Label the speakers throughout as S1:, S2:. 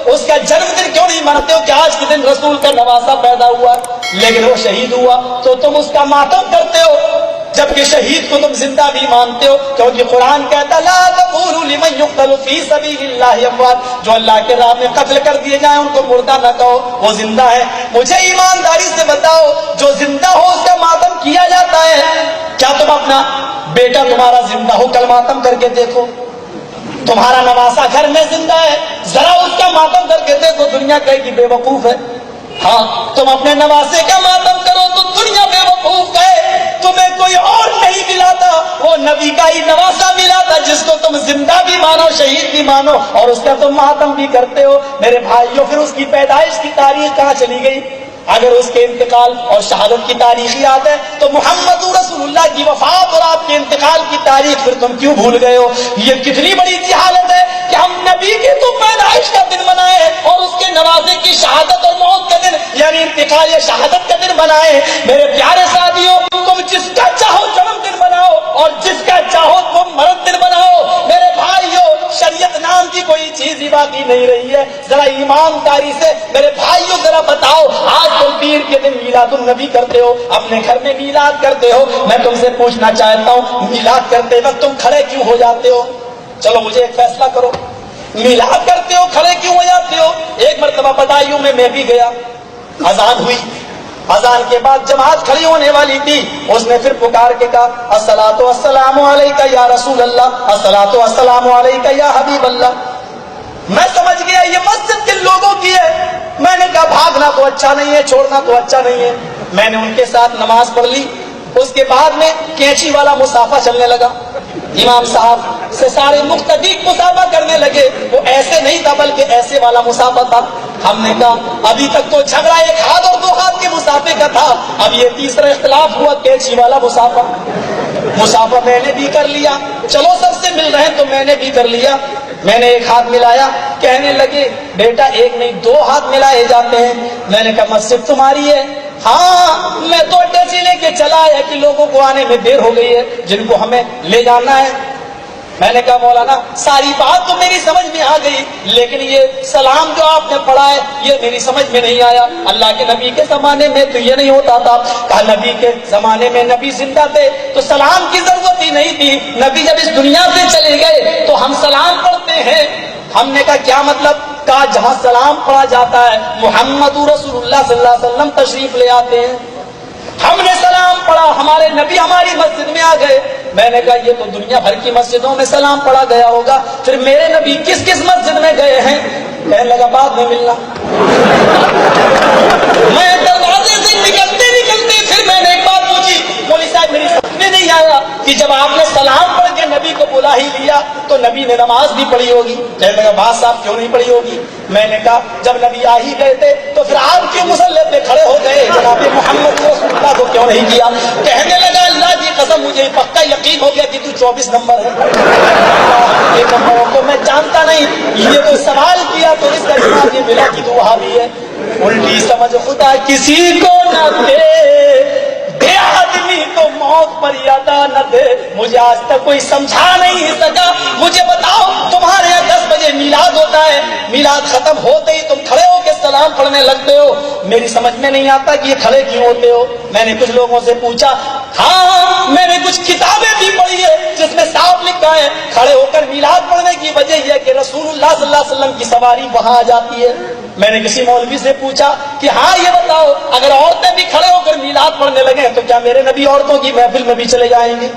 S1: اس کا جنم دن کیوں نہیں مناتے ہو کہ آج کے دن رسول کا نواسا پیدا ہوا لیکن وہ شہید ہوا تو تم اس کا ماتم کرتے ہو، جبکہ شہید کو تم زندہ بھی مانتے ہو، کیونکہ قرآن کہتا لا تقولوا لمن يقتل في سبيل الله اموات، جو اللہ کے راہ میں قتل کر دیے جائیں ان کو مردہ نہ کہو، وہ زندہ ہے۔ مجھے ایمانداری سے بتاؤ جو زندہ ہو اس کا ماتم کیا جاتا ہے؟ کیا تم اپنا بیٹا تمہارا زندہ ہو کل ماتم کر کے دیکھو، تمہارا نواسا گھر میں زندہ ہے ذرا اس کا ماتم کر کے دیکھو، دنیا کہے کہ بے وقوف ہے۔ ہاں تم اپنے نواسے کا ماتم کرو تو دنیا بے وقوف کہے، تمہیں کوئی اور نہیں ملا تھا، وہ نبی کا ہی نواسا ملا تھا جس کو تم زندہ بھی مانو شہید بھی مانو اور اس کا تم ماتم بھی کرتے ہو۔ میرے بھائیوں پھر اس کی پیدائش کی تاریخ کہاں چلی گئی؟ اگر اس کے انتقال اور شہادت کی تاریخ یاد ہے تو محمد رسول اللہ کی وفات اور آپ کے انتقال کی تاریخ پھر تم کیوں بھول گئے ہو؟ یہ کتنی بڑی جہالت ہے کہ ہم نبی کی تو پیدائش کا دن منائے اور اس کے نوازے کی شہادت اور موت کا دن یعنی انتقال یا شہادت کا دن منائے۔ میرے پیارے ساتھیوں تم جس کا چاہو جنم دن بناؤ اور جس کا چاہو تم مرد دن بناؤ، میرے بھائیوں شریعت نام کی کوئی چیز ہی باقی نہیں رہی ہے۔ ذرا ایمانداری سے میرے بھائیوں ذرا بتاؤ، آج تم پیر کے دن میلاد النبی کرتے ہو، اپنے گھر میں میلاد کرتے ہو، میں تم سے پوچھنا چاہتا ہوں میلاد کرتے وقت تم کھڑے کیوں ہو جاتے ہو؟ چلو مجھے ایک فیصلہ کرو، میلاد کرتے ہو کھڑے کیوں ہو جاتے ہو؟ ایک مرتبہ بدایوں میں بھی گیا، اذان ہوئی، اذان کے بعد جماعت کھڑی ہونے والی تھی، اس نے پھر پکار کے کہا الصلاۃ والسلام علیک یا رسول اللہ، الصلاۃ والسلام علیک یا حبیب اللہ۔ میں سمجھ گیا یہ مسجد کن لوگوں کی ہے، میں نے کہا بھاگنا تو اچھا نہیں ہے، چھوڑنا تو اچھا نہیں ہے، میں نے ان کے ساتھ نماز پڑھ لی۔ اس کے بعد میں کینچی والا مسافہ چلنے لگا، امام صاحب سے سارے مقتدی مسافہ کرنے لگے، وہ ایسے نہیں تھا بلکہ ایسے والا مسافہ تھا۔ ہم نے کہا ابھی تک تو جھگڑا ایک ہاتھ اور دو ہاتھ کے مسافے کا تھا، اب یہ تیسرا اختلاف ہوا کینچی والا مسافہ۔ مسافہ میں نے بھی کر لیا، چلو سب سے مل رہے ہیں تو میں نے بھی کر لیا، میں نے ایک ہاتھ ملایا، کہنے لگے بیٹا ایک نہیں دو ہاتھ ملائے جاتے ہیں۔ میں نے کہا مسجد تمہاری ہے؟ ہاں میں تو اڈے سے لے کے چلا ہے کہ لوگوں کو آنے میں دیر ہو گئی ہے جن کو ہمیں لے جانا ہے۔ میں نے کہا مولانا ساری بات تو میری سمجھ میں آ گئی لیکن یہ سلام جو آپ نے پڑھا ہے یہ میری سمجھ میں نہیں آیا، اللہ کے نبی کے زمانے میں تو یہ نہیں ہوتا تھا۔ کہا نبی کے زمانے میں نبی زندہ تھے تو سلام کی ضرورت ہی نہیں تھی، نبی جب اس دنیا سے چلے گئے تو ہم سلام پڑھتے ہیں۔ ہم نے کہا کیا مطلب؟ کہا جہاں سلام پڑھا جاتا ہے محمد رسول اللہ صلی اللہ علیہ وسلم تشریف لے آتے ہیں، ہم نے سلام پڑھا، ہمارے نبی ہماری مسجد میں آ گئے۔ میں نے کہا یہ تو دنیا بھر کی مسجدوں میں سلام پڑھا گیا ہوگا، پھر میرے نبی کس کس مسجد میں گئے ہیں؟ کہنے لگا بعد میں ملنا۔ میں دروازے سے نکلتے نکلتے پھر میں نے ایک بات پوچھی، مولوی صاحب میری سمجھ میں نہیں آیا کہ جب آپ نے سلام پڑھ کے نبی کو بلا ہی لیا تو نبی نے نماز بھی پڑھی ہوگی۔ کہنے لگا بات صاحب کیوں نہیں پڑھی ہوگی؟ میں نے کہا جب نبی آ ہی گئے تھے تو پھر آپ کیوں مصلی پہ کھڑے ہو گئے؟ جناب محمد رسول اللہ کو کیوں نہیں کیا؟ کہنے لگا اللہ کی قسم مجھے پکا یقین ہو گیا کہ تو 24 نمبر ہے، یہ نمبروں کو میں جانتا نہیں، یہ تو سوال کیا تو اس کا جواب یہ ملا کہ تو وہاں بھی ہے۔ الٹی سمجھ خدا کسی کو نہ دے آدمی تو موت پر یادا نہ دے، مجھے آج تک کوئی سمجھا نہیں سکا۔ مجھے بتاؤ تمہارے یہاں 10 بجے میلاد ہوتا ہے، میلاد ختم ہوتے ہی تم کھڑے ہو کے سلام پڑھنے لگتے ہو، میری سمجھ میں نہیں آتا کہ یہ کھڑے کیوں ہوتے ہو۔ میں نے کچھ لوگوں سے پوچھا، ہاں میں نے کچھ کتابیں بھی پڑھی ہے جس میں صاف لکھا ہے کھڑے ہو کر میلاد پڑھنے کی وجہ یہ ہے کہ رسول اللہ صلی اللہ علیہ وسلم کی سواری وہاں آ جاتی ہے۔ میں نے کسی مولوی سے پوچھا کہ ہاں یہ بتاؤ اگر عورتیں بھی کھڑے ہو کر میلاد پڑھنے لگے تو کیا میرے نبی عورتوں کی محفل میں بھی چلے جائیں گے؟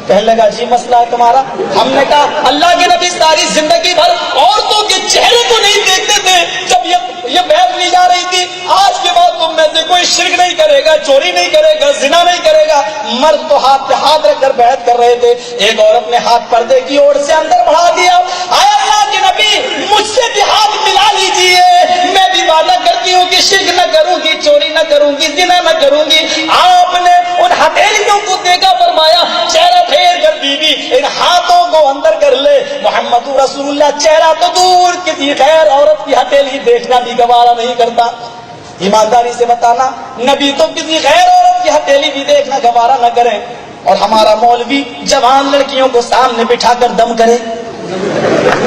S1: کہنے لگا جی مسئلہ ہے تمہارا۔ ہم نے کہا اللہ کے نبی ساری زندگی بھر عورتوں کے چہرے کو نہیں دیکھتے تھے، جب یہ بیعت لی جا رہی تھی آج کے بعد تم میں سے کوئی شرک نہیں کرے گا، چوری نہیں کرے گا، زنا نہیں کرے گا، مرد تو ہاتھ پہ ہاتھ رکھ کر بیعت کر رہے تھے، ایک عورت نے ہاتھ پردے کی اوڑ سے اندر بڑھا دیا، آئے اللہ کے نبی مجھ سے بھی ہاتھ ملا لیجیے، میں بھی وعدہ کرتی ہوں کہ شرک نہ کروں گی، چوری نہ کروں گی، زنا نہ کروں گی۔ آپ نے ان ہتھیلیوں کو دیکھا، فرمایا چہرہ پھیر کر بیوی ان ہاتھوں کو اندر کر لے۔ محمد رسول اللہ چہرہ تو دور کسی غیر عورت کی ہتھیلی دیکھنا بھی گوارا نہیں کرتا۔ ایمانداری سے بتانا نبی تو کسی غیر عورت کی ہتھیلی بھی دیکھنا گوارا نہ کریں، اور ہمارا مولوی جوان لڑکیوں کو سامنے بٹھا کر دم کرے،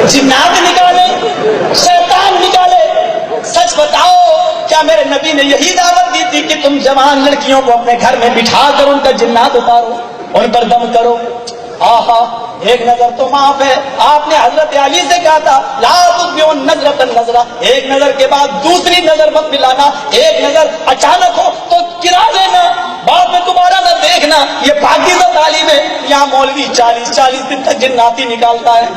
S1: جنات نکالے، شیطان نکالے، کیا میرے نبی نے یہی دعوت دی تھی کہ تم جوان لڑکیوں کو اپنے گھر میں بٹھا کر ان کا جنات اتارو، ان پر دم کرو؟ آہا، ایک نظر تو معاف ہے، آپ نے حضرت علی سے کہا تھا لا تتبعوا النظرۃ النظرہ، ایک نظر کے بعد دوسری نظر مت ملانا، ایک نظر اچانک ہو تو گرا دینا، بعد میں دوبارہ نہ دیکھنا۔ یہ پاکیزہ تعلیم ہے۔ یہاں مولوی 40 دن تک جناتی نکالتا ہے،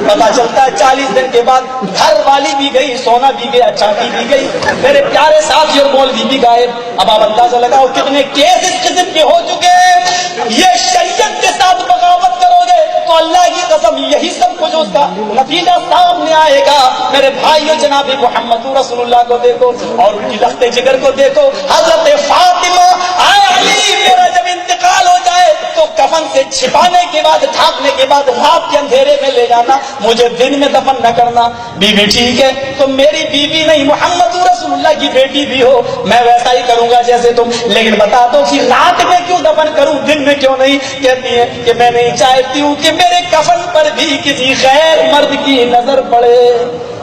S1: پتا چلتا ہے 40 دن کے بعد گھر والی بھی گئی، سونا بھی گیا، چاندی بھی گئی، میرے پیارے ساتھی اور مولوی بھی غائب۔ اب آپ اندازہ لگاؤ کتنے کیس اس قسم کے ہو چکے ہیں۔ یہ شریعت کے ساتھ بغاوت کرو گے تو اللہ کی قسم یہی سب کچھ اس کا نتیجہ سامنے آئے گا۔ میرے بھائیو، جناب محمد رسول اللہ کو دیکھو اور ان کی لخت جگر کو دیکھو۔ حضرت فاطمہ، اے علی، میرا جب انتقال ہو جائے تو کفن سے چھپانے کے بعد، ڈھانپنے کے بعد رات کے اندھیرے میں لے جانا، مجھے دن میں دفن نہ کرنا۔ بیوی ٹھیک ہے، تم میری بیوی نہیں، محمد رسول اللہ کی بیٹی بھی ہو، میں ویسا ہی کروں گا جیسے تم، لیکن بتا دو کہ رات میں کیوں دفن کروں، دن میں کیوں نہیں؟ کہتی ہے کہ میں نہیں چاہتی ہوں کہ میرے کفن پر بھی کسی غیر مرد کی نظر پڑے۔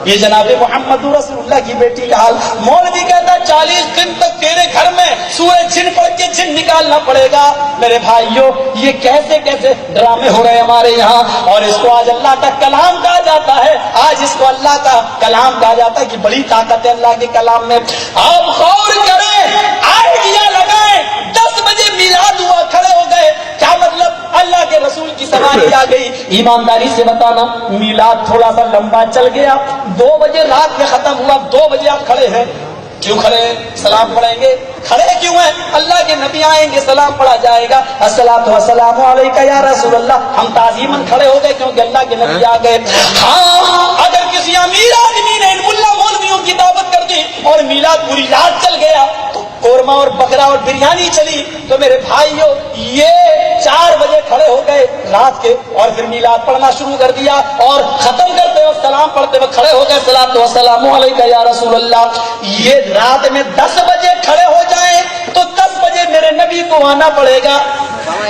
S1: یہ جناب محمد رسول اللہ کی بیٹی کا حال۔ مولوی کہتا 40 دن تک تیرے گھر میں سورج جن پڑھ کے جن نکالنا پڑے گا۔ میرے بھائیوں، یہ کیسے کیسے ڈرامے ہو رہے ہمارے یہاں، اور اس کو آج اللہ کا کلام کہا جاتا ہے۔ آج اس کو اللہ کا کلام کہا جاتا ہے کہ بڑی طاقت ہے اللہ کے کلام میں۔ آپ غور کریں، آئیڈیا لگائیں، 10 بجے میلاد ہوا، کھڑے ہو گئے، کیا مطلب؟ اللہ کے رسول کی سواری آ گئی۔ ایمانداری سے بتانا، میلاد تھوڑا سا لمبا چل گیا، 2 بجے رات میں ختم ہوا، 2 بجے آپ کھڑے ہیں، کیوں کھڑے ہیں؟ سلام پڑھیں گے، کھڑے کیوں ہیں؟ اللہ کے نبی آئیں گے، سلام پڑھا جائے گا، الصلاۃ والسلام علیک یا رسول اللہ، ہم تعظیماً کھڑے ہو گئے کیونکہ اللہ کے نبی آ گئے۔ ہاں، اگر کسی امیر آدمی نے ان ملا مولویوں کی دعوت کر دی اور میلاد پوری رات چل گیا تو قورمہ اور بکرا اور بریانی چلی، تو میرے بھائیوں یہ 4 بجے کھڑے ہو گئے رات کے، اور پھر میلاد پڑھنا شروع کر دیا، اور ختم کرتے وقت سلام پڑھتے وقت کھڑے ہو گئے، الصلاۃ والسلام علیک یا رسول اللہ۔ یہ رات میں 10 بجے کھڑے ہو جائیں تو 10 بجے میرے نبی کو آنا پڑے گا۔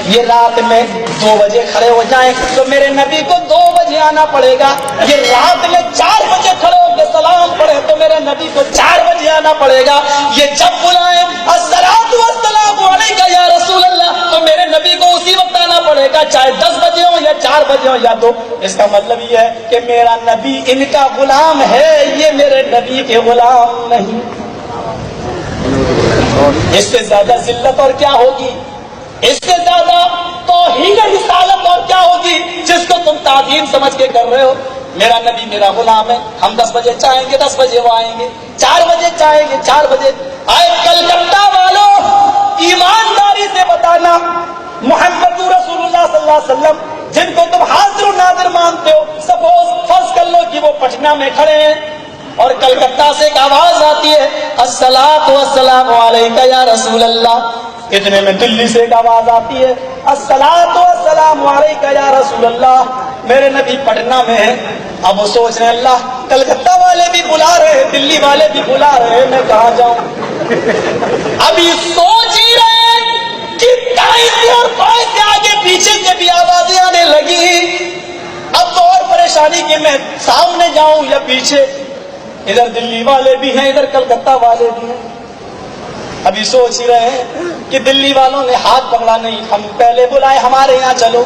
S1: یہ رات میں 2 بجے کھڑے ہو جائیں تو میرے نبی کو 2 بجے آنا پڑے گا۔ یہ رات میں 4 بجے کھڑے ہو کے سلام پڑھے تو میرے نبی کو 4 بجے آنا پڑے گا۔ یہ جب بلائیں الصلاۃ والسلام علیک یا رسول اللہ تو میرے نبی کو اسی وقت آنا پڑے گا، چاہے 10 بجے ہو یا 4 بجے ہو یا 2۔ اس کا مطلب یہ ہے کہ میرا نبی ان کا غلام ہے، یہ میرے نبی کے غلام نہیں۔ اس سے زیادہ ذلت اور کیا ہوگی، اس سے زیادہ توہین رسالت اور کیا ہوگی جس کو تم تعظیم سمجھ کے کر رہے ہو۔ میرا نبی میرا غلام ہے، ہم 10 بجے چاہیں گے 10 بجے وہ آئیں گے، 4 بجے چاہیں گے 4 بجے آئے۔ کلکتہ والوں، ایمانداری سے بتانا، محمد رسول اللہ صلی اللہ علیہ وسلم جن کو تم حاضر و ناظر مانتے ہو، سپوز فرض کر لو کہ وہ پٹنہ میں کھڑے ہیں اور کلکتہ سے ایک آواز آتی ہے الصلاۃ والسلام علیک یا رسول اللہ، اتنے میں دلی سے ایک آواز آتی ہے الصلاۃ والسلام علیک یا رسول اللہ، میرے نبی پٹنہ میں ہیں۔ اب وہ سوچ رہے ہیں اللہ، کلکتہ والے بھی بلا رہے ہیں، دلی والے بھی بلا رہے ہیں، میں کہاں جاؤں؟ ابھی سوچ ہی رہے ہیں کہ دائیں سے اور بائیں سے آگے پیچھے سے بھی آوازیں آنے لگی۔ اب تو اور پریشانی کہ میں سامنے جاؤں یا پیچھے، ادھر دلی والے بھی ہیں ادھر کلکتہ والے بھی ہیں۔ ابھی سوچ ہی رہے ہیں کہ دلی والوں نے ہاتھ پکڑا نہیں، ہم پہلے بلائے ہمارے یہاں چلو،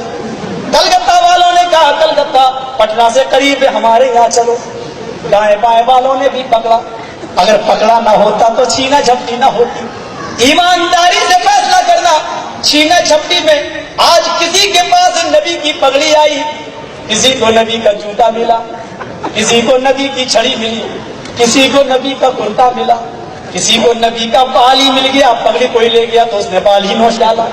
S1: کلکتہ والوں نے کہا کلکتہ پٹنہ سے قریب ہے ہمارے یہاں چلو، دائیں بائیں والوں نے بھی پکڑا، اگر پکڑا نہ ہوتا تو چھینا جھپٹی نہ ہوتی۔ ایمانداری سے فیصلہ کرنا، چھینا جھپٹی میں آج کسی کے پاس نبی کی پگڑی آئی، کسی کو نبی کا جوتا ملا، کسی کو نبی کی چھڑی ملی، کسی کو نبی کا کرتا ملا، کسی کو نبی کا بال ہی مل گیا، پگڑی کوئی لے گیا تو اس نے بال ہی نوچ ڈالا،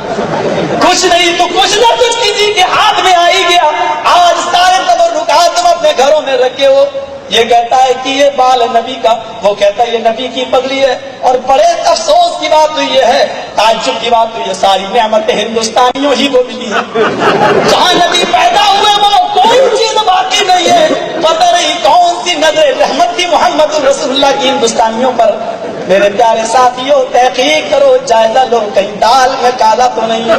S1: کچھ نہیں تو کچھ نہ کچھ کسی کے ہاتھ میں آ ہی گیا۔ آج سارے تبرکات تم اپنے گھروں میں رکھے ہو، یہ کہتا ہے کہ یہ بال ہے نبی کا، وہ کہتا ہے یہ نبی کی پگڑی ہے، اور بڑے افسوس کی بات تو یہ ہے، تعجب کی بات تو یہ ساری نعمتیں ہندوستانیوں ہی کو ملی ہیں، جہاں نبی پیدا ہوئے وہ کوئی چیز باقی نہیں ہے، پتہ نہیں کون سی نظر رحمت تھی محمد رسول اللہ کی ہندوستانیوں پر۔ میرے پیارے ساتھیوں، تحقیق کرو، جائزہ لو، کہیں دال میں کالا تو نہیں ہے۔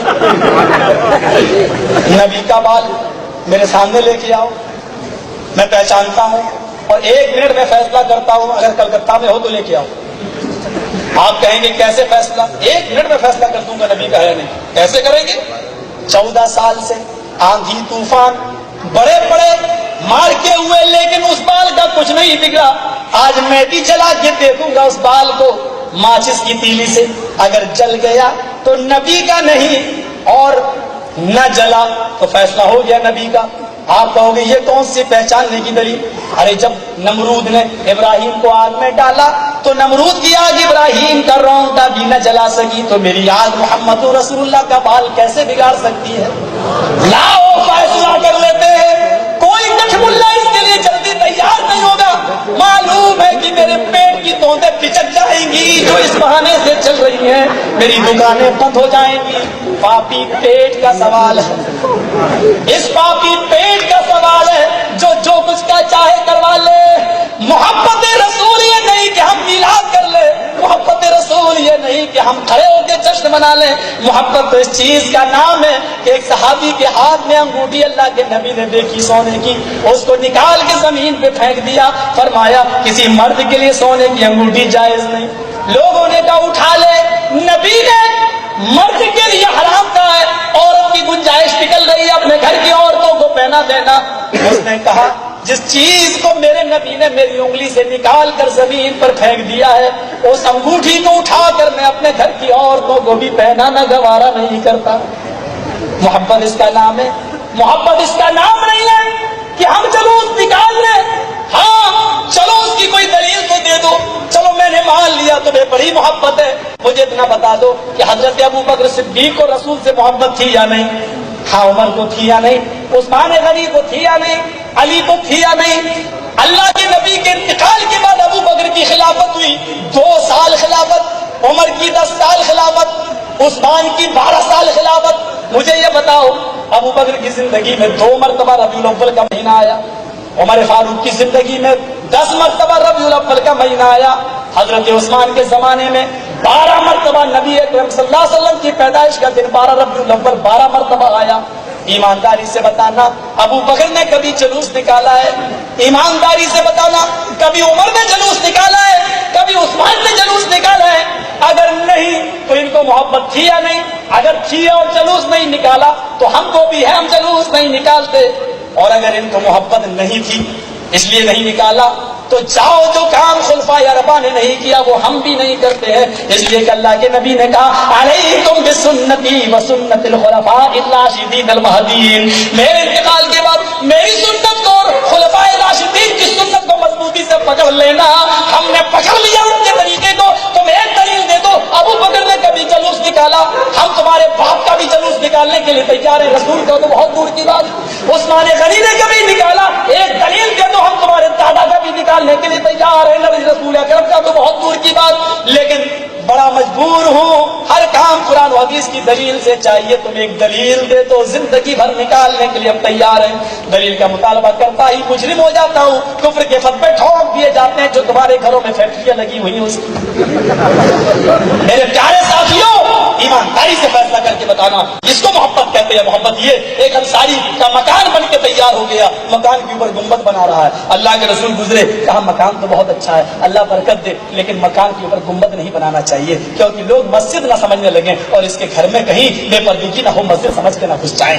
S1: نبی کا بال میرے سامنے لے کے آؤ، میں پہچانتا ہوں، اور 1 منٹ میں فیصلہ کرتا ہوں، اگر کلکتہ میں ہو تو لے کے آؤ، آپ کہیں گے کیسے فیصلہ؟ 1 منٹ میں فیصلہ کر دوں گا، نبی کا ہے نہیں، کیسے کریں گے؟ 14 سال سے آندھی طوفان بڑے بڑے مار کے ہوئے، لیکن اس بال کا کچھ نہیں بگڑا۔ آج میں بھی جلا کے دیکھوں گا اس بال کو ماچس کی تیلی سے، اگر جل گیا تو نبی کا نہیں، اور نہ جلا تو فیصلہ ہو گیا نبی کا۔ آپ کہو گے یہ کون سی پہچاننے کی دلیل؟ ارے جب نمرود نے ابراہیم کو آگ میں ڈالا تو نمرود کی آگ ابراہیم کا رونگٹا بھی نہ جلا سکی، تو میری آگ محمد رسول اللہ کا بال کیسے بگاڑ سکتی ہے؟ لاؤ فیصلہ کر لیتے ہیں، کوئی کچھ ملا اس کے لیے جلدی تیار نہیں ہوگا۔ معلوم ہے کہ میرے پیٹ کی توندیں پچک جائیں گی جو اس بہانے سے چل رہی ہیں، میری دکانیں بند ہو جائیں گی۔ پاپی پیٹ کا سوال ہے، اس پاپی پیٹ کا سوال ہے جو کچھ کا چاہے کروا لے۔ محبت رسول یہ نہیں کہ ہم میلاد کر لیں، محبت رسول یہ نہیں کہ ہم کھڑے ہو کے جشن منا لیں۔ محبت تو اس چیز کا نام ہے کہ ایک صحابی کے ہاتھ میں انگوٹھی اللہ کے نبی نے دیکھی سونے کی، اس کو نکال کے زمین پہ پھینک دیا، فرمایا کسی مرد کے لیے سونے کی انگوٹھی جائز نہیں۔ لوگوں نے کہا اٹھا لے، نبی نے مرد کے لیے حرام کہا ہے، عورت کی گنجائش نکل رہی ہے اپنے گھر کی عورتوں کو پہنا دینا۔ اس نے کہا جس چیز کو میرے نبی نے میری انگلی سے نکال کر زمین پر پھینک دیا ہے، اس انگوٹھی کو اٹھا کر میں اپنے گھر کی عورتوں کو بھی پہنانا گوارا نہیں کرتا۔ محبت اس کا نام ہے، محبت اس کا نام نہیں ہے کہ ہم جلوس نکال لیں۔ ہاں چلو اس کی کوئی دلیل تو دے دو، چلو میں نے مان لیا تمہیں بڑی محبت ہے، مجھے اتنا بتا دو کہ حضرت ابو بکر صدیق کو رسول سے محبت تھی یا نہیں؟ ہاں عمر کو تھی یا نہیں؟ عثمان غنی کو تھی یا نہیں؟ علی کو تھی یا نہیں؟ اللہ کے نبی کے انتقال کے بعد ابو بکر کی خلافت ہوئی، 2 سال خلافت، عمر کی 10 سال خلافت، عثمان کی 12 سال خلافت۔ مجھے یہ بتاؤ ابو بکر کی زندگی میں 2 مرتبہ ربیع الاول کا مہینہ آیا، عمر فاروق کی زندگی میں 10 مرتبہ ربیع الاول کا مہینہ آیا، حضرت عثمان کے زمانے میں 12 مرتبہ نبی اکرم صلی اللہ علیہ وسلم کی پیدائش کا دن 12 ربیع الاول 12 مرتبہ آیا۔ ایمانداری سے بتانا ابو بکر نے کبھی جلوس نکالا ہے؟ ایمانداری سے بتانا کبھی عمر نے جلوس نکالا ہے؟ کبھی عثمان نے جلوس نکالا ہے؟ اگر نہیں تو ان کو محبت تھی یا نہیں؟ اگر تھی اور جلوس نہیں نکالا تو ہم کو بھی ہے، ہم جلوس نہیں نکالتے۔ اور اگر ان کو محبت نہیں تھی اس لیے نہیں نکالا تو جاؤ جو کام خلفائے اربعہ نے نہیں کیا وہ ہم بھی نہیں کرتے ہیں، اس لیے کہ اللہ کے نبی نے کہا علیکم بسنتی وسنت الخلفاء الراشدین المہدیین، میرے انتقال کے بعد میری سنت کو اور خلفائے راشدین کی سنت کو مضبوطی سے پکڑ لینا۔ ہم نے پکڑ لیا ان کے طریقے کو، تم ایک دلیل دے دو۔ ابو بکر نے کبھی جلوس نکالا؟ ہم تمہارے باپ کا بھی جلوس نکالنے کے لیے تیار ہیں، رسول کا تو بہت دور کی بات۔ عثمان غنی نے کبھی نکالا؟ ایک دلیل دے دو، ہم تمہارے دادا کا بھی نکالنے کے لیے تیار ہے، نبی رسول اکرم کا تو بہت دور کی بات۔ لیکن بڑا مجبور ہوں، ہر کام قرآن و حدیث کی دلیل سے چاہیے، تم ایک دلیل دے تو زندگی بھر نکالنے کے لیے ہم تیار ہیں۔ دلیل کا مطالبہ کرتا ہی مجرم ہو جاتا ہوں، کفر کے فتوے ٹھوک دیے جاتے ہیں جو تمہارے گھروں میں فیکٹریاں لگی ہوئی ہیں اس کی۔ میرے پیارے ساتھیوں ایمانداری سے فیصلہ کر کے بتانا اس کو محبت کہتے ہیں۔ محبت یہ ایک انصاری کا مکان بن کے تیار ہو گیا، مکان کے اوپر گنبد بنا رہا ہے، اللہ کے رسول گزرے کہا مکان تو بہت اچھا ہے اللہ برکت دے، لیکن مکان کے اوپر گنبد نہیں بنانا چاہیے کیونکہ لوگ مسجد نہ سمجھنے لگیں اور اس کے گھر میں کہیں بے پردگی نہ ہو، مسجد سمجھ کے نہ گھس جائیں۔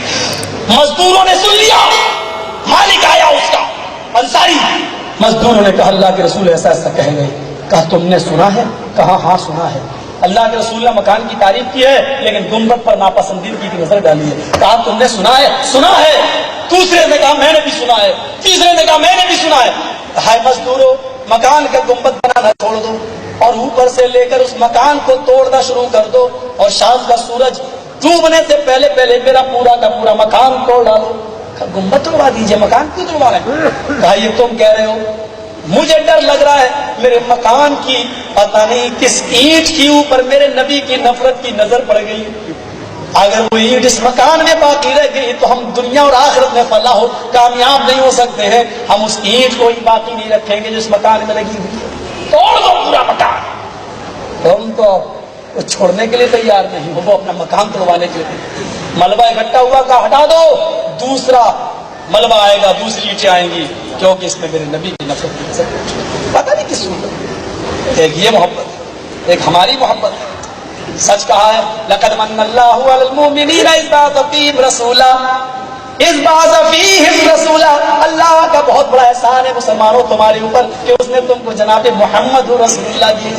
S1: مزدوروں نے سن لیا، مالک آیا اس کا انصاری، مزدوروں نے کہا اللہ کے رسول ایسا ایسا کہہ گئے۔ کہا تم نے سنا ہے؟ کہا ہاں سنا ہے۔ اللہ کے رسول نے مکان کی تعریف کی ہے لیکن گنبد پر ناپسندیدگی کی نظر ڈالی ہے۔ کہا تم نے سنا ہے؟ سنا ہے۔ دوسرے نے کہا میں نے بھی سنا ہے، تیسرے نے کہا میں نے بھی سنا ہے۔ ہائے مزدوروں، مکان کا گنبد بنانا چھوڑ دو اور اوپر سے لے کر اس مکان کو توڑنا شروع کر دو اور شام کا سورج ڈوبنے سے پہلے پہلے میرا پورا کا پورا مکان توڑ ڈالو۔ گنبد توڑوا دیجیے، مکان کیوں توڑوا رہے ہیں؟ کہا یہ تم کہہ رہے ہو، مجھے ڈر لگ رہا ہے میرے مکان کی پتہ نہیں کس اینٹ کے اوپر میرے نبی کی نفرت کی نظر پڑ گئی، اگر وہ اینٹ اس مکان میں باقی رہ گئی تو ہم دنیا اور آخرت میں فلاح ہو کامیاب نہیں ہو سکتے ہیں۔ ہم اس اینٹ کو ہی باقی نہیں رکھیں گے جو اس مکان میں لگی ہوئی ہے، توڑ دو پورا مکان۔ تم تو چھوڑنے کے لیے تیار نہیں ہو، وہ اپنا مکان توڑوانے کے لیے ملبہ اکٹھا ہوا کا ہٹا دو، دوسرا ملبہ آئے گا، دوسری اینٹیں آئیں گی کیونکہ اس میں میرے نبی کی نفرت کی نظر پتہ نہیں کس صورت۔ ایک یہ محبت، ایک ہماری محبت ہے، سچ کہا ہے لقد من اللہ علی المؤمنین اذ بعث فیہم رسولا اذ بعث فیہم رسولا، اللہ کا بہت بڑا احسان ہے مسلمانوں تمہارے اوپر کہ اس نے تم کو جناب محمد رسول اللہ دی،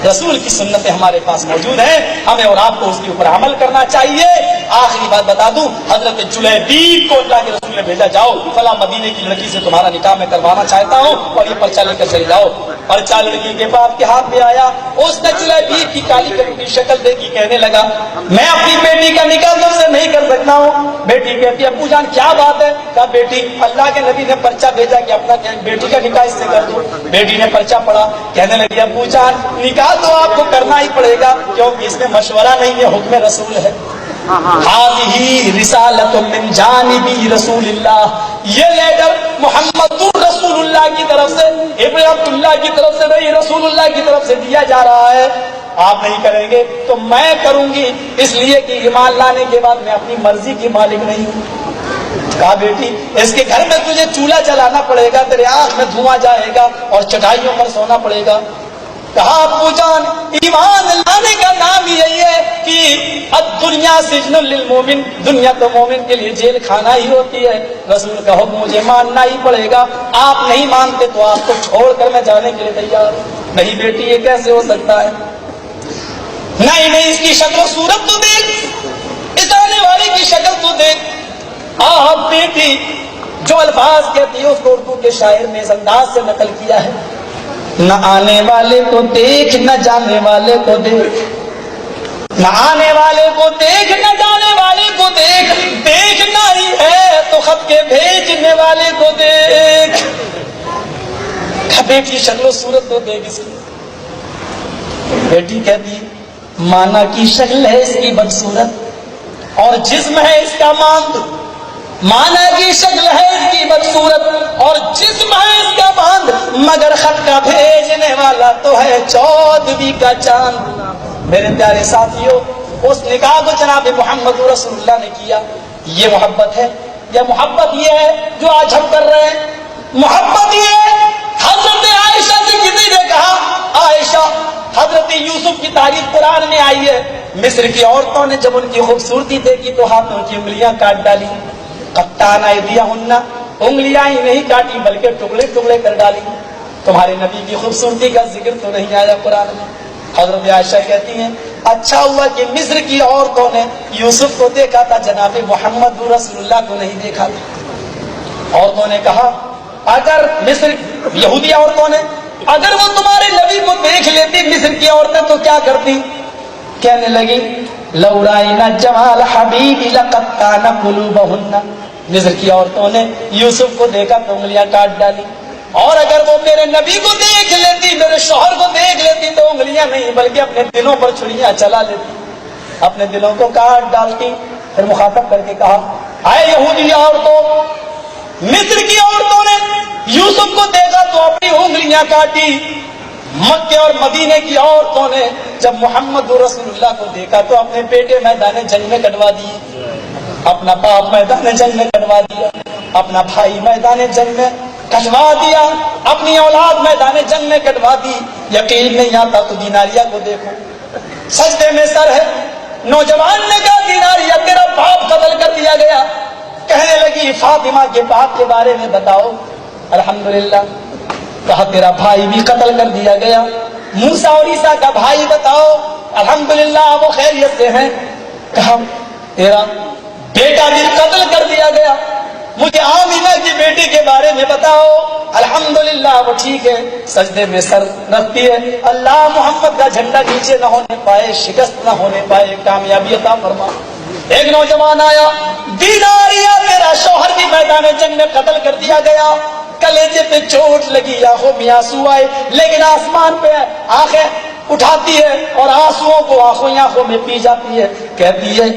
S1: رسول کی سنتیں ہمارے پاس موجود ہیں، ہمیں اور آپ کو اس کے اوپر عمل کرنا چاہیے۔ آخری بات بتا دوں، حضرت جلیبیب کو اللہ کے رسول نے بھیجا، جاؤ فلاں مدینے کی لڑکی سے تمہارا نکاح میں کروانا چاہتا ہوں اور یہ پرچہ لے کر چلے جاؤ۔ پرچہ لڑکی کے باپ کے ہاتھ میں آیا، اس نے جلیبیب کی کالی کلی شکل دیکھی، کہنے لگا میں اپنی بیٹی کا نکاح تم سے نہیں کر سکتا ہوں۔ بیٹی کہتی ہے ابو جان کیا بات ہے؟ کہا بیٹی اللہ کے نبی نے پرچہ بھیجا کہ اپنا بیٹی کا نکاح اس سے کر دو۔ بیٹی نے پرچہ پڑھا، کہنے لگی ابو جان نکاح تو آپ کو کرنا ہی پڑے گا کیونکہ اس میں مشورہ نہیں ہے، حکم رسول ہے۔ ہذہ رسالۃ من جانب رسول اللہ، یہ لیٹر محمد رسول اللہ کی طرف سے، ابن عبداللہ کی طرف سے نہیں، رسول اللہ کی طرف سے دیا جا رہا ہے۔ آپ نہیں کریں گے تو میں کروں گی، اس لیے کہ ایمان لانے کے بعد میں اپنی مرضی کی مالک نہیں ہوں۔ کہا بیٹی اس کے گھر میں تجھے چولہا جلانا پڑے گا، تیرے آنکھ میں دھواں جائے گا اور چٹائیوں پر سونا پڑے گا۔ کہا ابو جان ایمان لانے کا نام یہی ہے کہ الدنیا سجن للمومن، دنیا تو مومن کے لیے جیل کھانا ہی ہوتی ہے، رسول کا حکم مجھے ماننا ہی پڑے گا، آپ نہیں مانتے تو آپ کو چھوڑ کر میں جانے کے لیے تیار ہوں۔ نہیں بیٹی یہ کیسے ہو سکتا ہے؟ نہیں اس کی شکل و صورت تو دیکھ، اس آنے والے کی شکل تو دیکھ۔ آپ بیٹی جو الفاظ کہتی ہے اس کو اردو کے شاعر نے اس انداز سے نقل کیا ہے، نہ آنے والے کو دیکھ نہ جانے والے کو دیکھ، نہ آنے والے کو دیکھ نہ جانے والے کو دیکھ، دیکھنا ہی ہے تو خط کے بھیجنے والے کو دیکھ۔ بیٹی شکل و صورت تو دیکھ اس کی۔ بیٹی کہتی مانا کی شکل ہے اس کی بدصورت اور جسم ہے اس کا ماند، مانا کی شکل ہے اس کی بدصورت اور جسم ہے اس کا باندھ، مگر خط کا بھیجنے والا تو ہے 14ویں کا چاند۔ میرے پیارے ساتھیوں، اس نکاح کو جناب محمد رسول اللہ نے کیا، یہ محبت ہے؟ یہ محبت یہ ہے جو آج ہم کر رہے ہیں؟ محبت یہ ہے حضرت عائشہ سے کسی نے کہا عائشہ، حضرت یوسف کی تعریف قرآن میں آئی ہے، مصر کی عورتوں نے جب ان کی خوبصورتی دیکھی تو ہاتھوں کی انگلیاں کاٹ ڈالی، قطعن ایدیہن، انگلیاں ہی نہیں کاٹی بلکہ ٹکڑے ٹکڑے کر ڈالی۔ تمہارے نبی کی خوبصورتی کا ذکر تو نہیں آیا قرآن میں۔ حضرت عائشہ کہتی ہیں اچھا ہوا کہ مصر کی عورتوں نے یوسف کو دیکھا تھا، جناب محمد رسول اللہ کو نہیں دیکھا تھا۔ عورتوں نے کہا اگر مصر یہودی عورتوں نے اگر وہ تمہارے نبی کو دیکھ لیتی مصر کی عورتیں تو کیا کرتی؟ کہنے لگی لو رأینا جمال حبیبی لقطعن قلوبہن، مصر کی عورتوں نے یوسف کو دیکھا تو انگلیاں کاٹ ڈالی، اور اگر وہ میرے نبی کو دیکھ لیتی، میرے شوہر کو دیکھ لیتی تو انگلیاں نہیں بلکہ اپنے دلوں پر چھریاں چلا لیتی، اپنے دلوں کو کاٹ ڈالتی۔ پھر مخاطب کر کے کہا اے یہودی عورتوں، مصر کی عورتوں نے یوسف کو دیکھا تو اپنی انگلیاں کاٹی، مکے اور مدینے کی عورتوں نے جب محمد رسول اللہ کو دیکھا تو اپنے بیٹے میدان جنگ میں کٹوا دیے، اپنا باپ میدان جنگ میں کٹوا دیا، اپنا بھائی میدان جنگ میں کٹوا دیا، اپنی اولاد میدان جنگ میں کٹوا دی۔ یقین نہیں آتا تو دیناریہ کو دیکھو، سجدے میں سر ہے۔ نوجوان نے کہا دیناریہ تیرا باپ قتل کر دیا گیا۔ کہنے لگی فاطمہ کے باپ کے بارے میں بتاؤ۔ الحمدللہ۔ کہا تیرا بھائی بھی قتل کر دیا گیا۔ موسیٰ اور عیسیٰ کا بھائی بتاؤ۔ الحمدللہ وہ خیریت سے ہیں۔ کہا تیرا بیٹا بھی قتل کر دیا گیا، مجھے آمینہ کی بیٹی کے بارے میں بتاؤ۔ الحمدللہ وہ ٹھیک ہے، سجدے میں سر رکھتی ہے، اللہ محمد کا جھنڈا نیچے نہ ہونے پائے، شکست نہ ہونے پائے، کامیابی عطا فرما۔ ایک نوجوان آیا، دیناریہ تیرا شوہر بھی میدان جنگ میں قتل کر دیا گیا، کلیجے پہ چوٹ لگی، آنکھوں میں آنسو آئے، لیکن آسمان پہ آنکھیں اٹھاتی ہے اور آنسوؤں کو آنکھوں میں پی جاتی ہے، کہتی ہے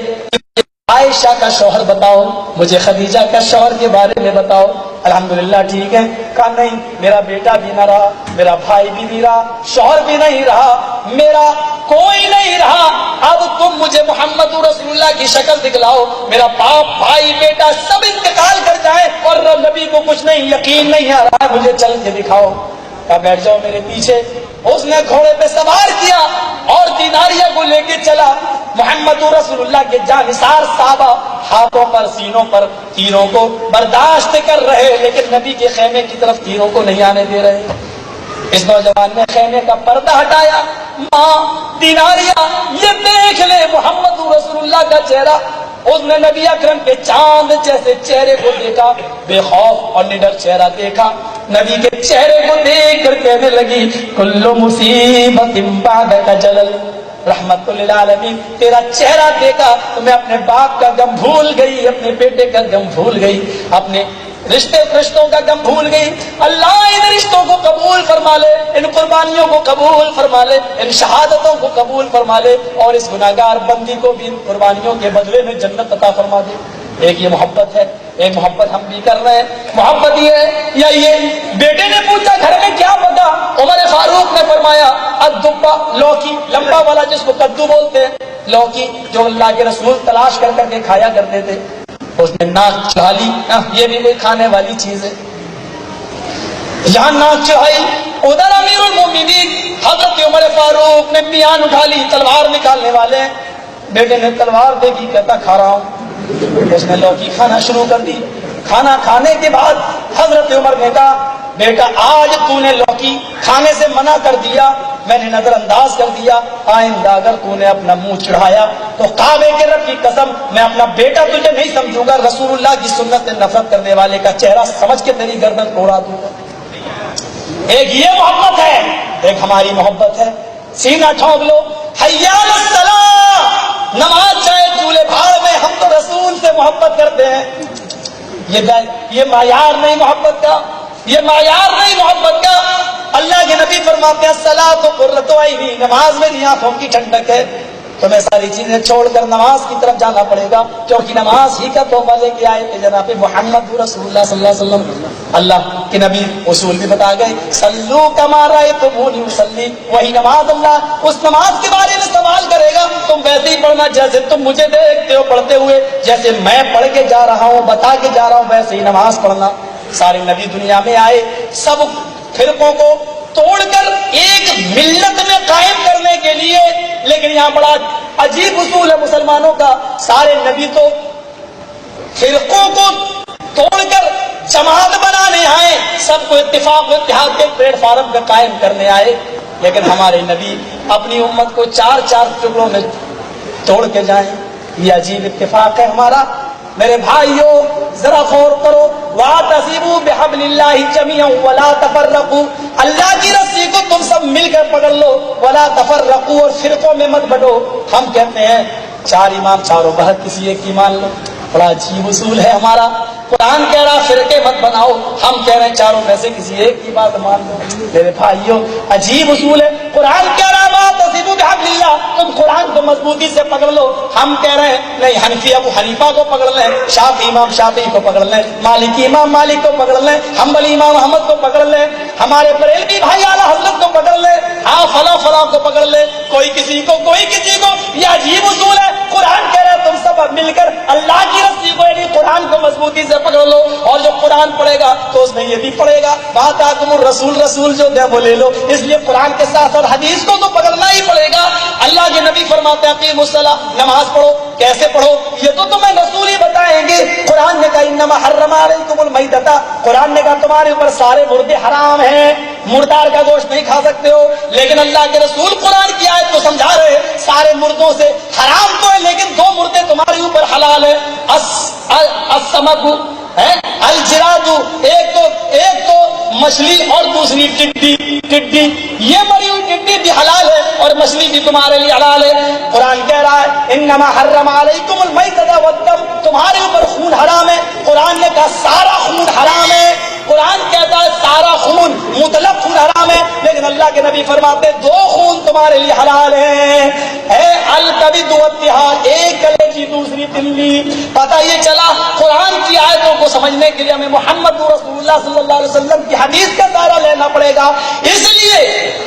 S1: عائشہ کا شوہر بتاؤ، مجھے خدیجہ کا شوہر کے بارے میں بتاؤ۔ الحمدللہ ٹھیک ہے۔ کہا نہیں، میرا بیٹا بھی نہ رہا، میرا بھائی بھی نہیں رہا، شوہر بھی نہیں رہا، میرا کوئی نہیں رہا، اب تم مجھے محمد رسول اللہ کی شکل دکھلاؤ، میرا باپ بھائی بیٹا سب انتقال کر جائے اور نبی کو کچھ نہیں، یقین نہیں آ رہا ہے، مجھے چل کے دکھاؤ۔ کہا بیٹھ جاؤ میرے پیچھے. اس نے گھوڑے پہ سوار کیا اور دیناریہ کو لے کے چلا. محمد رسول اللہ کے جانثار صحابہ ہاتھوں پر سینوں پر تیروں کو برداشت کر رہے, لیکن نبی کے خیمے کی طرف تیروں کو نہیں آنے دے رہے. اس نوجوان نے خیمے کا پردہ ہٹایا. ماں دیناریہ یہ دیکھ لے محمد رسول اللہ کا چہرہ. اس نے نبی اکرم کے چاند جیسے چہرے کو دیکھا, بے خوف اور نڈر چہرہ دیکھا. نبی کے چہرے کو دیکھ کر کہنے لگی کل مصیبت بعدک جلل. رحمت للعالمین, تیرا چہرہ دیکھا تو میں اپنے باپ کا غم بھول گئی, اپنے بیٹے کا غم بھول گئی, اپنے رشتوں کا غم بھول گئی. اللہ ان رشتوں کو قبول فرما لے, ان قربانیوں کو قبول فرما لے, ان شہادتوں کو قبول فرما لے, اور اس گناہگار بندی کو بھی ان قربانیوں کے بدلے میں جنت عطا فرما دے. ایک یہ محبت ہے, ایک محبت ہم بھی کر رہے ہیں. محبت یہ ہے یا یہ بیٹے نے پوچھا گھر میں کیا پکا؟ عمر فاروق نے فرمایا الدبا, لوکی لمبا والا جس کو کدو بولتے ہیں, لوکی جو اللہ کے رسول تلاش کر کر کے کھایا کرتے تھے. اس نے ناک چڑھا لی, یہ بھی کوئی کھانے والی چیز ہے. یہاں ناک چڑھائی, ادھر امیر المومنین حضرت عمر فاروق نے میان اٹھا لی, تلوار نکالنے والے ہیں. بیٹے نے تلوار دیکھی, کہتا کھا رہا ہوں. اس نے لوکی کھانا شروع کر دی. کھانا کھانے کے بعد حضرت عمر نے کہا بیٹا آج تو نے لوکی کھانے سے منع کر دیا, میں نے نظر انداز کر دیا, آئندہ اگر تو نے اپنا منہ چڑھایا تو کعبے کے رب کی قسم میں اپنا بیٹا تجھے نہیں سمجھوں گا, رسول اللہ کی سنت سے نفرت کرنے والے کا چہرہ سمجھ کے تیری گردن توڑا دوں گا. ایک یہ محبت ہے, ایک ہماری محبت ہے. سینہ ٹھونک لو, حی علی الصلاۃ, نماز چاہے چولہے بھاڑ میں, ہم تو رسول سے محبت کرتے ہیں. یہ معیار نہیں محبت کا, یہ معیار نہیں محبت کا. اللہ کے نبی فرماتے ہیں الصلاۃ قرۃ عینی, نماز میری آنکھوں کی ٹھنڈک ہے. تمہیں ساری چیزیں چھوڑ کر نماز کی طرف جانا پڑے گا, کیونکہ نماز ہی کا تحفہ لے کے آئے تھے جناب محمد رسول اللہ صلی اللہ علیہ وسلم. اللہ کے نبی اصول بھی بتا گئے, صلو کما رأیتمونی اصلی, وہی نماز اللہ اس نماز کے بارے میں سوال کرے گا. تم ویسے ہی پڑھنا جیسے تم مجھے دیکھتے ہو پڑھتے ہوئے, جیسے میں پڑھ کے جا رہا ہوں بتا کے جا رہا ہوں ویسے ہی نماز پڑھنا. سارے نبی دنیا میں آئے سب فرقوں کو توڑ کر ایک ملت میں قائم کرنے کے لیے, لیکن یہاں بڑا عجیب اصول ہے مسلمانوں کا. سارے نبی تو فرقوں کو توڑ کر جماعت بنانے آئے, سب کو اتفاق و اتحاد کے پلیٹ فارم پہ قائم کرنے آئے, لیکن ہمارے نبی اپنی امت کو 4 ٹکڑوں میں توڑ کے جائیں. یہ عجیب اتفاق ہے ہمارا. میرے بھائیوں ذرا غور کرو, واعتصموا بحبل اللہ جمیعا ولا تفرقوا, اللہ کی رسی کو تم سب مل کر پکڑ لو, ولا تفرقوا, اور فرقوں میں مت بٹو. ہم کہتے ہیں 4 امام چاروں بہت کسی ایک کی مان لو, بڑا عجیب اصول ہے ہمارا. قرآن کہہ رہا فرقے مت بناؤ, ہم کہہ رہے ہیں چاروں میں سے کسی ایک کی بات مان لو. میرے بھائیوں عجیب اصول ہے. قرآن کہہ رہا واعتصموا بحبل اللہ, تم قرآن کو مضبوطی سے پکڑ لو. ہم کہہ رہے ہیں نہیں, حنفی ابو حنیفہ کو پکڑ لیں, شافعی امام شافعی کو پکڑ لیں, مالکی امام مالک کو پکڑ لیں, حنبلی امام احمد کو پکڑ لیں, ہمارے بریلوی بھائی اعلیٰ حضرت کو پکڑ لیں, ہاں فلاں کو پکڑ لیں, کوئی کسی کو کوئی کسی کو. یہ عجیب اصول ہے. قرآن کہہ رہا ہے تم سب مل کر اللہ کی رسی کو یعنی قرآن کو مضبوطی سے پکڑ لو, اور جو قرآن پڑھے گا تو اس میں یہ بھی پڑھے گا بات آتم الرسول, رسول جو دے وہ لے لو. اس لیے قرآن کے ساتھ اور حدیث کو تو پکڑنا ہی پڑے گا. اللہ کے نبی فرماتے ہیں اقیموا الصلاۃ, نماز پڑھو. کیسے پڑھو یہ تو تمہیں رسول ہی بتائیں گے. قرآن نے کہا انما حرم علیکم المیتۃ, قرآن نے کہا تمہارے اوپر سارے مردے حرام ہیں, مردار کا گوشت نہیں کھا سکتے ہو. لیکن اللہ کے رسول قرآن کی آیت کو سمجھا رہے سارے مردوں سے حرام تو ہے, لیکن 2 مردے تمہارے اوپر حلال ہے, السمک الجراد, ایک تو مچھلی اور دوسری ٹڈی. یہ مری ہوئی ٹڈی بھی حلال ہے اور مچھلی بھی تمہارے لیے حلال ہے. قرآن کہہ رہا ہے انما حرم علیکم المیتۃ والدم, تمہارے اوپر خون حرام ہے. قرآن نے کہا سارا خون حرام ہے. قرآن کہتا ہے سارا خون مطلق خون حرام ہے, لیکن اللہ کے نبی فرماتے 2 خون تمہارے لیے حلال ہیں, الکبد والطحال, ایک گلے کی دوسری تلی. پتہ یہ چلا قرآن کی آیتوں کو سمجھنے کے لیے ہمیں محمد رسول اللہ صلی اللہ علیہ وسلم کی حدیث کا سہارا لینا پڑے گا. اس لیے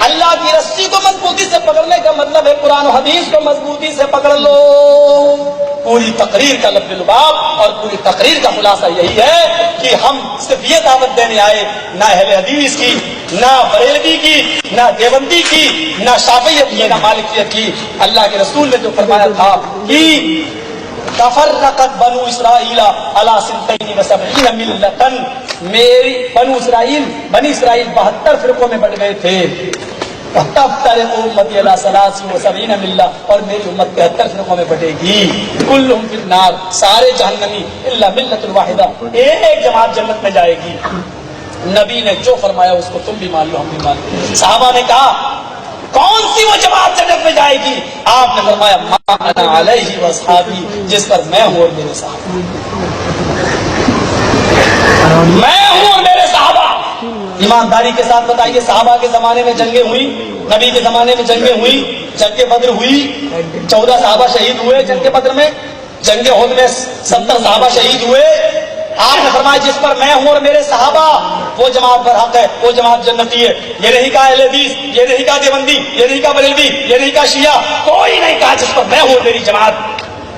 S1: اللہ اللہ کی رسی کو مضبوطی سے پکڑنے کا مطلب ہے قرآن و حدیث کو مضبوطی سے پکڑ لو. پوری تقریر کا لب لباب اور پوری تقریر کا خلاصہ یہی ہے کہ ہم صرف یہ دعوت دینے آئے نہ اہل حدیث کی، نہ بریلوی کی، نہ دیوبندی کی، نہ شافعیت کی، نہ مالکیت کی. اللہ کے رسول نے جو فرمایا تھا کہ تفرقت بنو اسرائیل علی 72 ملتا، میری بنی اسرائیل 72 فرقوں میں بٹ گئے تھے. تفترق امتی علی 73 ملہ، اور میری امت 73 فرقوں میں بٹے گی. کلہم فی النار، سارے جہنمی الا ملت الواحدہ، ایک جماعت جنت میں جائے گی. نبی نے جو فرمایا اس کو تم بھی مان لو، ہم بھی مان لو. صحابہ نے کہا کون سی وہ جماعت جنت میں جائے گی؟ آپ نے فرمایا ما انا علیہ واصحابی، جس پر میں ہوں اور میرے صحابہ. میں ہوں اور میرے صحابہ. ایمانداری کے ساتھ بتائیے، صحابہ کے زمانے میں جنگیں ہوئی؟ نبی کے زمانے میں جنگیں ہوئی؟ جنگ بدر ہوئی، 14 صحابہ شہید ہوئے جنگ بدر میں. جنگ احد میں 70 صحابہ شہید ہوئے. آپ نے فرمایا جس پر میں ہوں اور میرے صحابہ وہ جماعت پر حق ہے، وہ جماعت جنتی ہے. یہ نہیں کہا اہل حدیث، یہ نہیں کہا دیوبندی، یہ نہیں کہا بریلوی، یہ نہیں کہا شیعہ، کوئی نہیں کہا جس پر میں ہوں میری جماعت.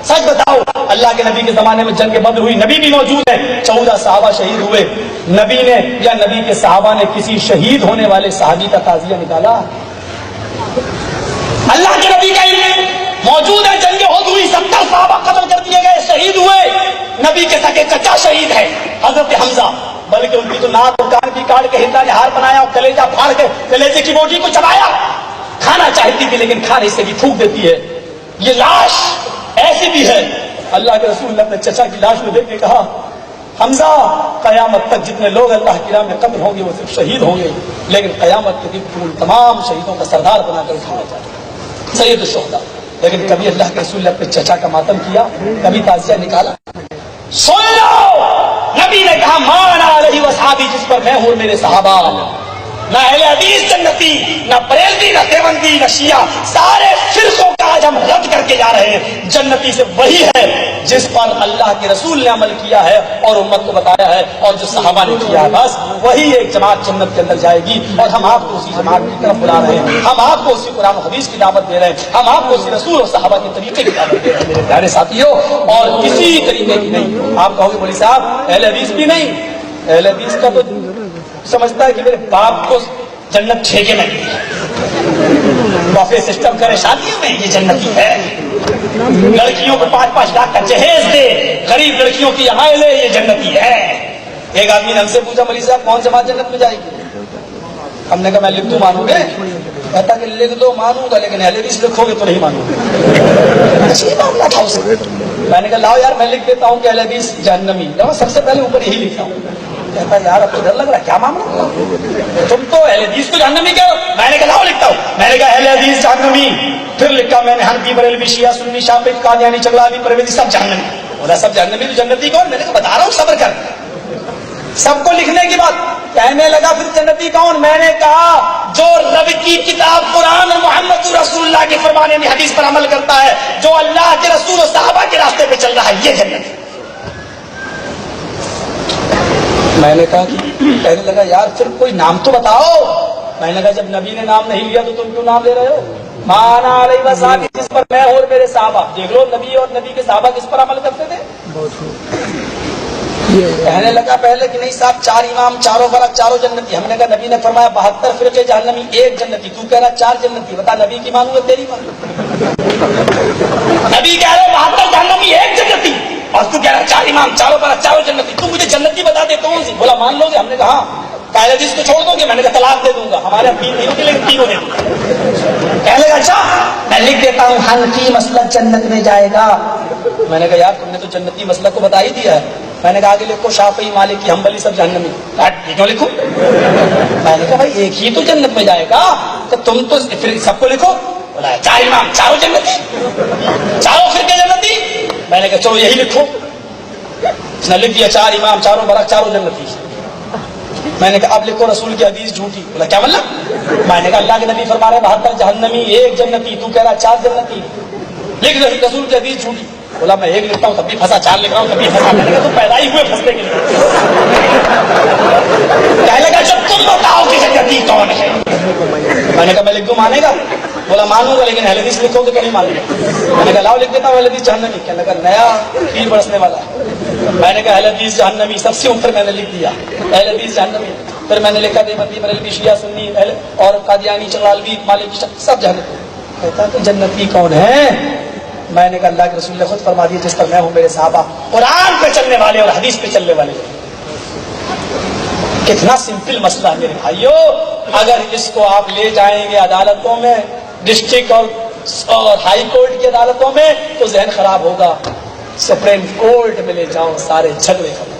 S1: سچ بتاؤ، اللہ کے نبی کے زمانے میں جنگ بدر ہوئی، نبی بھی موجود ہے، 14 صحابہ شہید ہوئے. نبی نے یا نبی کے صحابہ نے کسی شہید ہونے والے صحابی کا تعزیہ نکالا؟ اللہ کے نبی کا علم موجود ہے. جنگ احد ہوئی، 70 صحابہ قتل کر دیے گئے، شہید ہوئے. نبی کے سکے چچا شہید ہے حضرت حمزہ، بلکہ ان کی تو ناک اور کان بھی کاٹ کے ہندا نے ہار بنایا اور کلیجہ پھاڑ کے کلیجے کی بوٹی کو چبایا. کھانا چاہتی تھی لیکن کھا نہیں سکی، تھوک دیتی ہے. یہ لاش ایسی بھی ہے. اللہ کے رسول نے اپنے چچا کی لاش میں دیکھ کے کہا حمزہ قیامت تک جتنے لوگ اللہ کی راہ میں قتل ہوں گے وہ صرف شہید ہوں گے، لیکن قیامت کے دن تمام شہیدوں کا سردار بنا کر اٹھایا جائے گا، سید الشہداء. لیکن کبھی اللہ کے رسول نے اپنے چچا کا ماتم کیا؟ کبھی تعزیہ نکالا؟ سن لو، نبی نے کہا مان علیہ وصحابی، جس پر میں ہوں میرے صحابہ. نہ اہل حدیث جنتی، نہ بریلوی، نہ دیوبندی، نہ شیعہ، سارے فرقوں کا آج ہم رد کر کے جا رہے ہیں. جنتی سے وہی ہے جس پر اللہ کے رسول نے عمل کیا ہے اور امت کو بتایا ہے، اور جو صحابہ نے کیا ہے، بس وہی ایک جماعت جنت کے اندر جائے گی. اور ہم آپ کو اسی جماعت کی طرف بلا رہے ہیں، ہم آپ کو اسی قرآن و حدیث کی دعوت دے رہے ہیں، ہم آپ کو اسی رسول اور صحابہ کے طریقے کی دعوت دے رہے ہیں میرے پیارے ساتھیوں، اور کسی طریقے کی نہیں. آپ کہو گے مولوی صاحب اہل حدیث بھی نہیں، اہل حدیث کا تو سمجھتا ہے کہ میرے باپ کو جنت ٹھیکے میں بفے سسٹم کرے شادیوں میں، یہ جنتی ہے. لڑکیوں کو 5-5 لاکھ کا جہیز دے، غریب لڑکیوں کی یہاں لے، یہ جنتی ہے. ایک آدمی نے ہم سے پوچھا مولوی صاحب کون جماعت جنت میں جائے گی؟ ہم نے کہا میں لکھ دوں مانو گے؟ کہتا کہ لکھ دو مانوں گا لیکن اہل حدیث لکھو گے تو نہیں مانوں گا. اچھی معاملہ تھا اسے. میں نے کہا لاؤ یار میں لکھ دیتا ہوں کہ اہل حدیث جہنمی، لاؤ سب سے پہلے اوپر یہی لکھتا ہوں. کہتا یار اب تو ڈر لگ رہا ہے، کیا معاملہ؟ تم تو اہل حدیث کو جہنمی کہو. میں نے کہا لاؤ لکھتا ہوں. میں نے کہا اہل حدیث جہنمی، پھر لکھا میں نے حنفی، بریلوی، شیعہ، سنی، شافعی، قادیانی، چغلانی، پرویزی، سب جہنمی. بولا سب جہنمی تو جنتی کون؟ میں نے کہا بتا رہا ہوں صبر کر. سب کو لکھنے کی بات. کہنے لگا پھر جنتی کون؟ میں نے کہا جو رب کی کتاب قرآن اور محمد رسول اللہ کے فرمانے میں حدیث پر عمل کرتا ہے، جو اللہ کے رسول اور صحابہ کے راستے پہ چل رہا ہے، یہ جنت. میں نے کہا کہ کہنے لگا یار پھر کوئی نام تو بتاؤ. میں نے کہا جب نبی نے نام نہیں لیا تو تم کیوں نام لے رہے ہو؟ مانا علیہ وصحابی، جس پر میں اور میرے صحابہ. دیکھ لو نبی اور نبی کے صحابہ کس پر عمل کرتے تھے. کہنے لگا پہلے کہ نہیں صاحب 4 امام، چاروں برق، چاروں جنتی. ہم نے کہا نبی نے فرمایا 72 فرقے جہنمی، ایک جنتی. تو کہہ رہا 4 جنتی. بتا نبی کی مانوں گا تیری مانوں؟ نبی کہہ رہے 72 جہنمی، ایک جنتی، اور تو کہہ رہا 4 امام، چاروں برق، چاروں جنتی. تو مجھے جنتی بتا دے کون سی. بولا مان لو گے؟ ہم نے کہا اہل حدیث کو چھوڑ دو گے؟ میں نے کہا طلاق دے دوں گا. ہمارے 3 نہیں ہوگی لیکن 3 دے دوں گا. کہنے لگا اچھا میں لکھ دیتا ہوں حنفی مسلک جنت میں جائے گا. میں نے کہا یار تم نے تو جنتی مسلک کو بتا ہی دیا ہے. میں نے کہا آگے لکھو شافعی، مالکی، حنبلی، سب جہنمی. کیوں لکھو؟ میں نے کہا بھائی ایک ہی تو جنت میں جائے گا تو تم تو پھر سب کو لکھو. بولا 4 امام، چاروں جنتی، چاروں فرقے جنتی. میں نے کہا چلو یہی لکھو. اس نے لکھ دیا 4 امام، چاروں برق، چاروں جنتی. میں نے کہا اب لکھو رسول کی حدیث جھوٹی. بولا کیا مطلب؟ میں نے کہا اللہ کے نبی فرما رہے 72 جہنمی، ایک جنتی. تو کہہ رہا 4 جنتی. لکھ رسول کی حدیث جھوٹی. بولا میں 1 لکھتا ہوں تب بھی پھنسا، 4 لکھ رہا ہوں تب بھی پھنسا. میں نے کہا تو پیدا ہی ہوئے پھنسنے کے لیے. کہنے لگا جب تم بتاؤ کہ جنتی کون ہے. میں نے کہا میں لکھ دوں مانے گا؟ بولا مانوں گا لیکن اہل حدیث لکھو گے کہ نہیں مانوں گا؟ میں نے کہا لاؤ لکھ دیتا ہوں اہل حدیث جہنمی. کہنے لگا نیا پیر برسنے والا. میں نے کہا اہل حدیث جہنمی سب سے اوپر میں نے لکھ دیا اہل حدیث جہنمی. پھر میں نے لکھا دیوبندی بریلوی شیعہ سنی اور قادیانی چغالوی مالکی سب جہنمی. کہتا تو جنتی کون ہے؟ میں نے کہا اللہ کے رسول نے خود فرما دیا جس پر میں ہوں میرے صحابہ قرآن پہ چلنے والے اور حدیث پہ چلنے والے. کتنا سمپل مسئلہ ہے میرے بھائیو. اگر اس کو آپ لے جائیں گے عدالتوں میں ڈسٹرکٹ اور ہائی کورٹ کی عدالتوں میں تو ذہن خراب ہوگا. سپریم کورٹ میں لے جاؤ سارے جھگڑے ختم.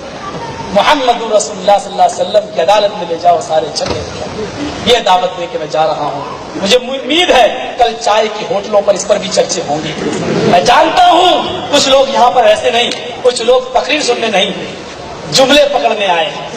S1: محمد رسول اللہ صلی اللہ علیہ وسلم کی عدالت میں لے جاؤ سارے جھگڑے ختم. یہ دعوت دے کے میں جا رہا ہوں. مجھے امید ہے کل چائے کی ہوٹلوں پر اس پر بھی چرچے ہوں گی. میں جانتا ہوں کچھ لوگ یہاں پر ایسے نہیں, کچھ لوگ تقریر سننے نہیں جملے پکڑنے آئے ہیں.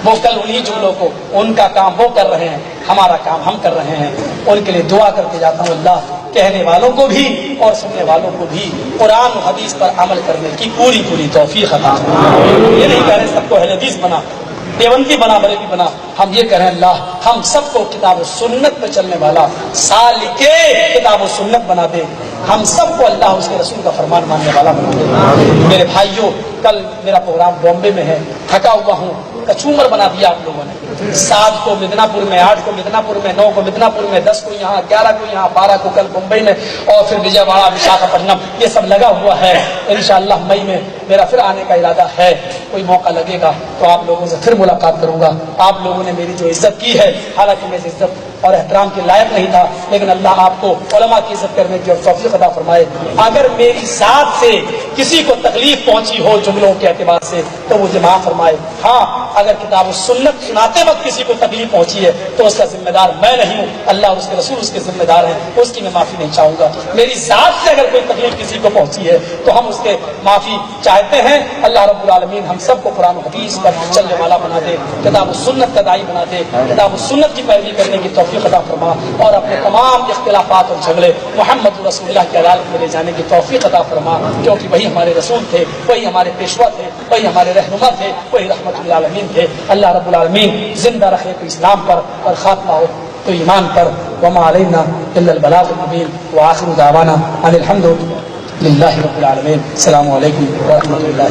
S1: وہ کل انہی جملوں کو ان کا کام وہ کر رہے ہیں, ہمارا کام ہم کر رہے ہیں. ان کے لیے دعا کرتے جاتا ہوں اللہ کہنے والوں کو بھی اور سننے والوں کو بھی قرآن و حدیث پر عمل کرنے کی پوری پوری توفیق عطا فرمائے. یہ نہیں کہہ رہے سب کو اہل حدیث بنا, دیوبندی بنا, بریلوی بنا. ہم یہ کہہ رہے ہیں اللہ ہم سب کو کتاب و سنت پہ چلنے والا سالک کتاب و سنت بنا دے. ہم سب کو اللہ اس کے رسول کا فرمان ماننے والا بنا دے. میرے بھائیوں کل میرا پروگرام بامبے میں ہے, تھکا ہوا ہوں. کچومر بنا دیا آپ لوگوں نے. 7 کو مدنا پور میں, 8 کو مدنا پور میں, 9 کو مدنا پور میں, 10 کو یہاں, 11 کو یہاں, 12 کو کل ممبئی میں اور پھر وجے واڑہ وشاکھاپٹنم. یہ سب لگا ہوا ہے. انشاءاللہ مئی میں میرا پھر آنے کا ارادہ ہے. کوئی موقع لگے گا تو آپ لوگوں سے پھر ملاقات کروں گا. آپ لوگوں نے میری جو عزت کی ہے, حالانکہ میں عزت اور احترام کے لائق نہیں تھا, لیکن اللہ آپ کو علماء کی عزت کرنے کی اور توفیق عطا فرمائے. اگر میری ذات سے کسی کو تکلیف پہنچی ہو جملوں کے اعتبار سے تو مجھے معاف فرمائے. ہاں اگر کتاب و سنت سناتے وقت کسی کو تکلیف پہنچی ہے تو اس کا ذمہ دار میں نہیں ہوں, اللہ اور اس کے رسول اس کے ذمہ دار ہیں. اس کی میں معافی نہیں چاہوں گا. میری ذات سے اگر کوئی تکلیف کسی کو پہنچی ہے تو ہم اس کے معافی چاہتے ہیں. اللہ رب العالمین ہم سب کو قرآن و حدیث پر چلنے والا بنا دے, کتاب و سنت کا داعی بنا دے, کتاب و سنت کی پیروی کرنے کی توفیق عطا فرما اور اپنے تمام اختلافات اور جھگڑے محمد رسول اللہ کی عدالت میں لے جانے کی توفیق عطا فرما, کیونکہ وہی ہمارے رسول تھے, وہی ہمارے پیشوا تھے, وہی ہمارے رہنما تھے, وہی رحمت للعالمین تھے. اللہ رب العالمین زندہ رکھے تو اسلام پر اور خاتمہ ہو تو ایمان پر. وما علینا الا البلاغ المبین وآخر دعوانا ان الحمد للہ رب العالمین. السلام علیکم ورحمۃ اللہ.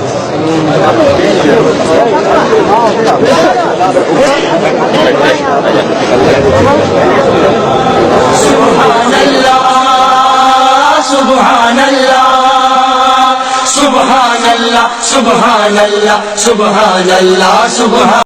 S2: سبحان اللہ سبحان اللہ سبحان اللہ سبحان اللہ سبحان اللہ سبحان